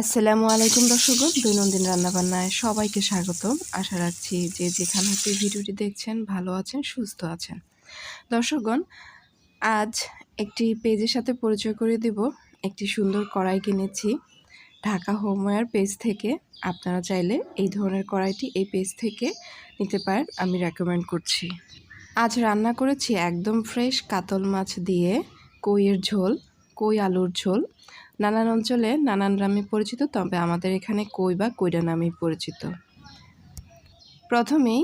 আসসালামু আলাইকুম দর্শকগণ, দৈনন্দিন রান্নাবান্নায় সবাইকে স্বাগতম। আশা রাখছি যে যেখান হতে ভিডিওটি দেখছেন ভালো আছেন, সুস্থ আছেন। দর্শকগণ, আজ একটি পেজের সাথে পরিচয় করে দিব। একটি সুন্দর কড়াই কিনেছি ঢাকা হোমওয়্যার পেজ থেকে। আপনারা চাইলে এই ধরনের কড়াইটি এই পেজ থেকে নিতে পারেন, আমি রেকমেন্ড করছি। আজ রান্না করেছি একদম ফ্রেশ কাতল মাছ দিয়ে কইয়ের ঝোল, কই আলুর ঝোল। নানান অঞ্চলে নানান নামে পরিচিত, তবে আমাদের এখানে কই বা কইডা নামেই পরিচিত। প্রথমেই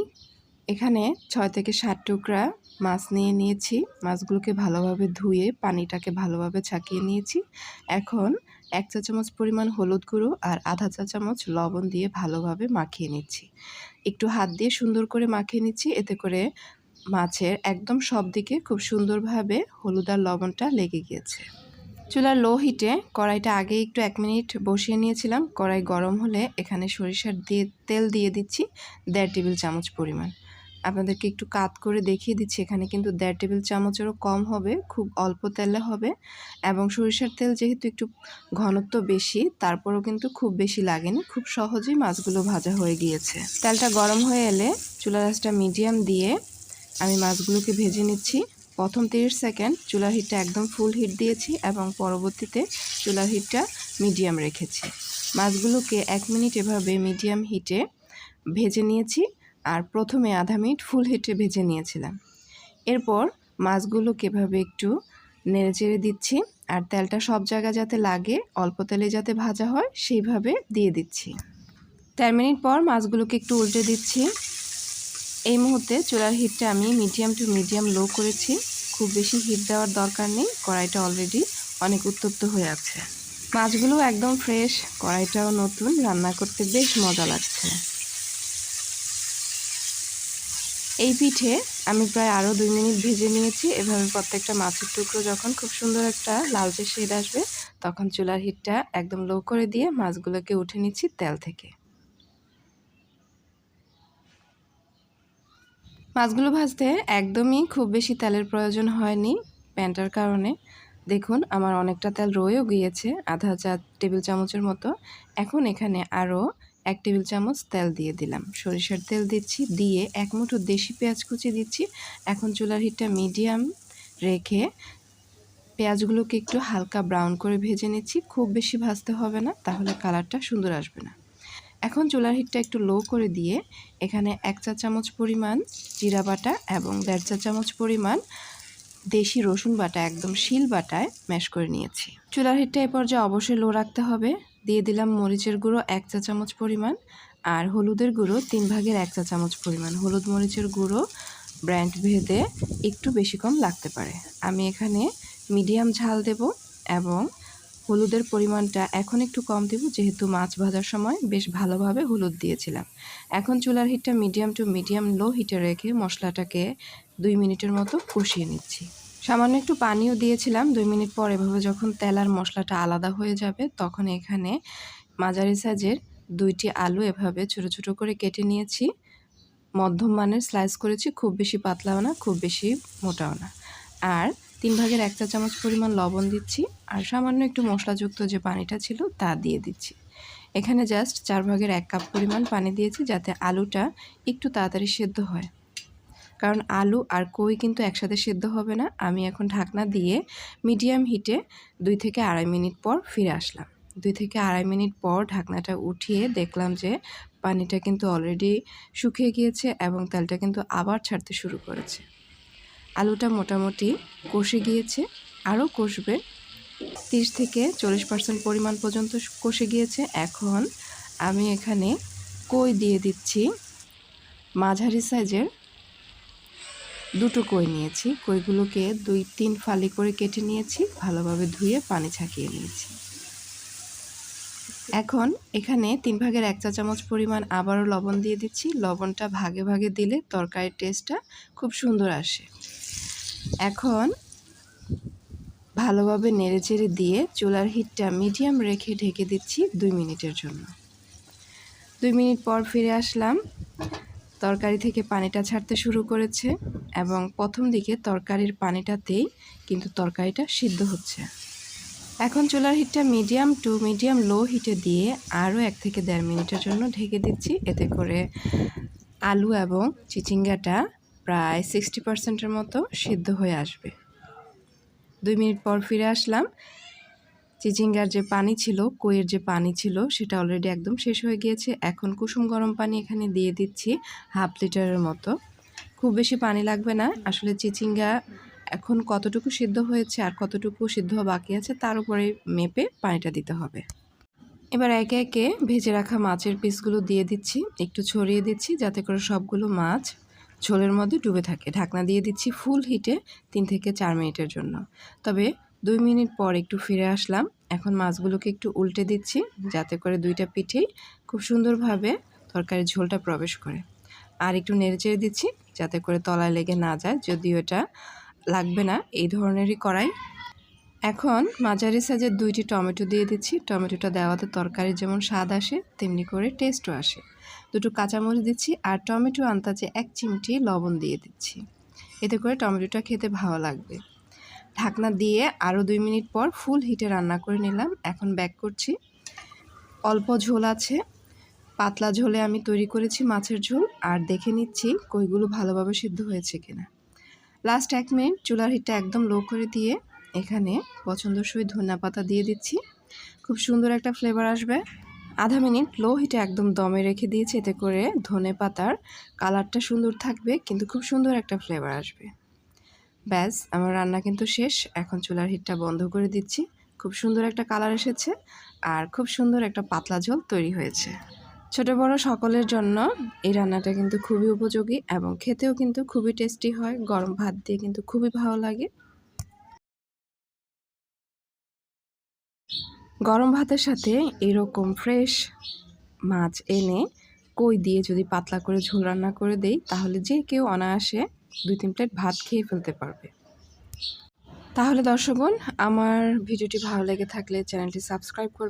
এখানে 6 থেকে 7 টুকরা মাছ নিয়ে নিয়েছি। মাছগুলোকে ভালোভাবে ধুয়ে পানিটাকে ভালোভাবে ছাকিয়ে নিয়েছি। এখন 1 চা চামচ পরিমাণ হলুদ গুঁড়ো আর আধা চা চামচ লবণ দিয়ে ভালোভাবে মাখিয়ে নিচ্ছি। একটু হাত দিয়ে সুন্দর করে মাখিয়ে নিচ্ছি, এতে করে মাছের একদম সব দিকে খুব সুন্দরভাবে হলুদ আর লবণটা লেগে গিয়েছে। চুলার লো হিটে কড়াইটা আগে একটু 1 মিনিট বসিয়ে নিয়েছিলাম। কড়াই গরম হলে এখানে সরিষার তেল দিয়ে দিচ্ছি 1.5 টেবিল চামচ পরিমাণ। আপনাদেরকে একটু কাত করে দেখিয়ে দিচ্ছি, এখানে কিন্তু 1.5 টেবিল চামচেরও কম হবে, খুব অল্প তেলে হবে। এবং সরিষার তেল যেহেতু একটু ঘনত্ব বেশি, তারপরেও কিন্তু খুব বেশি লাগেনি, খুব সহজেই মাছগুলো ভাজা হয়ে গিয়েছে। তেলটা গরম হয়ে এলে চুলার আঁচটা মিডিয়াম দিয়ে আমি মাছগুলোকে ভেজে নিচ্ছি। প্রথম 30 সেকেন্ড চুলার হিটটা একদম ফুল হিট দিয়েছি এবং পরবর্তীতে চুলার হিটটা মিডিয়াম রেখেছি। মাছগুলোকে 1 মিনিট এভাবে মিডিয়াম হিটে ভেজে নিয়েছি, আর প্রথমে আধা মিনিট ফুল হিটে ভেজে নিয়েছিলাম। এরপর মাছগুলোকে এভাবে একটু নেড়েচেড়ে দিচ্ছি, আর তেলটা সব জায়গা যাতে লাগে, অল্প তেলে যাতে ভাজা হয় সেইভাবে দিয়ে দিচ্ছি। 4 মিনিট পর মাছগুলোকে একটু উল্টে দিচ্ছি। এই মুহূর্তে চুলার হিটটা আমি মিডিয়াম টু মিডিয়াম লো করেছি, খুব বেশি হিট দেওয়ার দরকার নেই, কড়াইটা অলরেডি অনেক উত্তপ্ত হয়ে আছে। মাছগুলো একদম ফ্রেশ, কড়াইটাও নতুন, রান্না করতে বেশ মজা লাগছে। এই পিঠে আমি প্রায় আরও 2 মিনিট ভেজে নিয়েছি। এভাবে প্রত্যেকটা মাছের টুকরো যখন খুব সুন্দর একটা লালচে শেড আসবে, তখন চুলার হিটটা একদম লো করে দিয়ে মাছগুলোকে উঠে নিচ্ছি তেল থেকে। মাছগুলো ভাজতে একদমই খুব বেশি তেলের প্রয়োজন হয়নি প্যানটার কারণে। দেখুন আমার অনেকটা তেল রয়েও গিয়েছে, আধা চা টেবিল চামচের মতো। এখন এখানে আরও 1 টেবিল চামচ তেল দিয়ে দিলাম, সরিষার তেল দিচ্ছি, দিয়ে 1 মুঠো দেশি পেঁয়াজ কুচি দিচ্ছি। এখন চুলার হিটটা মিডিয়াম রেখে পেঁয়াজগুলোকে একটু হালকা ব্রাউন করে ভেজে নিচ্ছি। খুব বেশি ভাজতে হবে না, তাহলে কালারটা সুন্দর আসবে না। এখন চুলার হিটটা একটু লো করে দিয়ে এখানে 1 চা চামচ পরিমাণ জিরা বাটা এবং 1.5 চা চামচ পরিমাণ দেশি রসুন বাটা একদম শিল বাটায় ম্যাশ করে নিয়েছি। চুলার হিটটা এই পর্যায়ে অবশ্যই লো রাখতে হবে। দিয়ে দিলাম মরিচের গুঁড়ো 1 চা চামচ পরিমাণ আর হলুদের গুঁড়ো 3 ভাগের 1 চা চামচ পরিমাণ। হলুদ মরিচের গুঁড়ো ব্র্যান্ড ভেদে একটু বেশি কম লাগতে পারে। আমি এখানে মিডিয়াম ঝাল দেব এবং হলুদের পরিমাণটা এখন একটু কম দেব, যেহেতু মাছ ভাজার সময় বেশ ভালোভাবে হলুদ দিয়েছিলাম। এখন চুলার হিটটা মিডিয়াম টু মিডিয়াম লো হিটে রেখে মশলাটাকে 2 মিনিটের মতো কষিয়ে নিচ্ছি। সামান্য একটু পানিও দিয়েছিলাম। 2 মিনিট পর এভাবে যখন তেল আর মশলাটা আলাদা হয়ে যাবে, তখন এখানে মাঝারি সাইজের 2টি আলু এভাবে ছোট ছোট করে কেটে নিয়েছি। মধ্যম মানের স্লাইস করেছি, খুব বেশি পাতলাও না, খুব বেশি মোটাও না। আর 3 ভাগের 1 চা চামচ পরিমাণ লবণ দিচ্ছি, আর সামান্য একটু মশলাযুক্ত যে পানিটা ছিল তা দিয়ে দিচ্ছি। এখানে জাস্ট 4 ভাগের 1 কাপ পরিমাণ পানি দিয়েছি, যাতে আলুটা একটু তাড়াতাড়ি সেদ্ধ হয়, কারণ আলু আর কই কিন্তু একসাথে সেদ্ধ হবে না। আমি এখন ঢাকনা দিয়ে মিডিয়াম হিটে 2 থেকে আড়াই মিনিট পর ফিরে আসলাম। 2 থেকে আড়াই মিনিট পর ঢাকনাটা উঠিয়ে দেখলাম যে পানিটা কিন্তু অলরেডি শুকিয়ে গিয়েছে এবং তেলটা কিন্তু আবার ছাড়তে শুরু করেছে। আলুটা মোটামুটি কষে গিয়েছে, আরও কষবে। 30 থেকে 40% পরিমাণ পর্যন্ত কষে গিয়েছে। এখন আমি এখানে কই দিয়ে দিচ্ছি। মাঝারি সাইজের 2টো কই নিয়েছি। কইগুলোকে 2-3 ফালি করে কেটে নিয়েছি, ভালোভাবে ধুয়ে পানি ছাকিয়ে নিয়েছি। এখন এখানে 3 ভাগের 1 চা চামচ পরিমাণ আবারও লবণ দিয়ে দিচ্ছি। লবণটা ভাগে ভাগে দিলে তরকারির টেস্টটা খুব সুন্দর আসে। এখন ভালোভাবে নেড়েচেড়ে দিয়ে চুলার হিটটা মিডিয়াম রেখে ঢেকে দিচ্ছি 2 মিনিটের জন্য। 2 মিনিট পর ফিরে আসলাম। তরকারি থেকে পানিটা ছাড়তে শুরু করেছে এবং প্রথম দিকে তরকারির পানিটাতেই কিন্তু তরকারিটা সিদ্ধ হচ্ছে। এখন চুলার হিটটা মিডিয়াম টু মিডিয়াম লো হিটে দিয়ে আরও 1 থেকে 1.5 মিনিটের জন্য ঢেকে দিচ্ছি। এতে করে আলু এবং চিচিঙ্গাটা প্রায় 60% মতো সিদ্ধ হয়ে আসবে। 2 মিনিট পর ফিরে আসলাম। চিচিঙ্গার যে পানি ছিল, কইয়ের যে পানি ছিল সেটা অলরেডি একদম শেষ হয়ে গিয়েছে। এখন কুসুম গরম পানি এখানে দিয়ে দিচ্ছি 1/2 লিটারের মতো। খুব বেশি পানি লাগবে না। আসলে চিচিঙ্গা এখন কতটুকু সিদ্ধ হয়েছে আর কতটুকু সিদ্ধ হওয়া বাকি আছে তার উপরে মেপে পানিটা দিতে হবে। এবার একে একে ভেজে রাখা মাছের পিসগুলো দিয়ে দিচ্ছি, একটু ছড়িয়ে দিচ্ছি যাতে করে সবগুলো মাছ ঝোলের মধ্যে ডুবে থাকে। ঢাকনা দিয়ে দিচ্ছি ফুল হিটে 3 থেকে 4 মিনিটের জন্য। তবে 2 মিনিট পর একটু ফিরে আসলাম। এখন মাছগুলোকে একটু উল্টে দিচ্ছি যাতে করে 2টা পিঠেই খুব সুন্দরভাবে তরকারির ঝোলটা প্রবেশ করে। আর একটু নেড়েচেড়ে দিচ্ছি যাতে করে তলায় লেগে না যায়, যদিও এটা লাগবে না, এই ধরনেরই কড়াই। এখন মাঝারি সাইজের 2টি টমেটো দিয়ে দিচ্ছি। টমেটোটা দেওয়াতে তরকারির যেমন স্বাদ আসে তেমনি করে টেস্টও আসে। 2টো কাঁচামরিচ দিচ্ছি আর টমেটো আন্দাজে 1 চিমটি লবণ দিয়ে দিচ্ছি। এতে করে টমেটোটা খেতে ভালো লাগবে। ঢাকনা দিয়ে আরও 2 মিনিট পর ফুল হিটে রান্না করে নিলাম। এখন ব্যাক করছি। অল্প ঝোল আছে, পাতলা ঝোলে আমি তৈরি করেছি মাছের ঝোল, আর দেখে নিচ্ছি কইগুলো ভালোভাবে সিদ্ধ হয়েছে কিনা। লাস্ট 1 মিনিট চুলার হিটটা একদম লো করে দিয়ে এখানে পছন্দসই ধনিয়াপাতা দিয়ে দিচ্ছি। খুব সুন্দর একটা ফ্লেভার আসবে। আধা মিনিট লো হিটে একদম দমে রেখে দিয়েছি, এতে করে ধনেপাতার কালারটা সুন্দর থাকবে কিন্তু খুব সুন্দর একটা ফ্লেভার আসবে। ব্যাস, আমার রান্না কিন্তু শেষ। এখন চুলার হিটটা বন্ধ করে দিচ্ছি। খুব সুন্দর একটা কালার এসেছে আর খুব সুন্দর একটা পাতলা ঝোল তৈরি হয়েছে। ছোট বড় সকলের জন্য এই রান্নাটা কিন্তু খুবই উপযোগী এবং খেতেও কিন্তু খুবই টেস্টি হয়। গরম ভাত দিয়ে কিন্তু খুবই ভালো লাগে। গরম ভাতের সাথে এরকম ফ্রেশ মাছ এনে কই দিয়ে যদি পাতলা করে ঝোল রান্না করে দেই তাহলে যে কেউ অনায়াসে 2-3 প্লেট ভাত খেয়ে ফেলতে পারবে। তাহলে দর্শকগণ, আমার ভিডিওটি ভালো লেগে থাকলে চ্যানেলটি সাবস্ক্রাইব করবেন।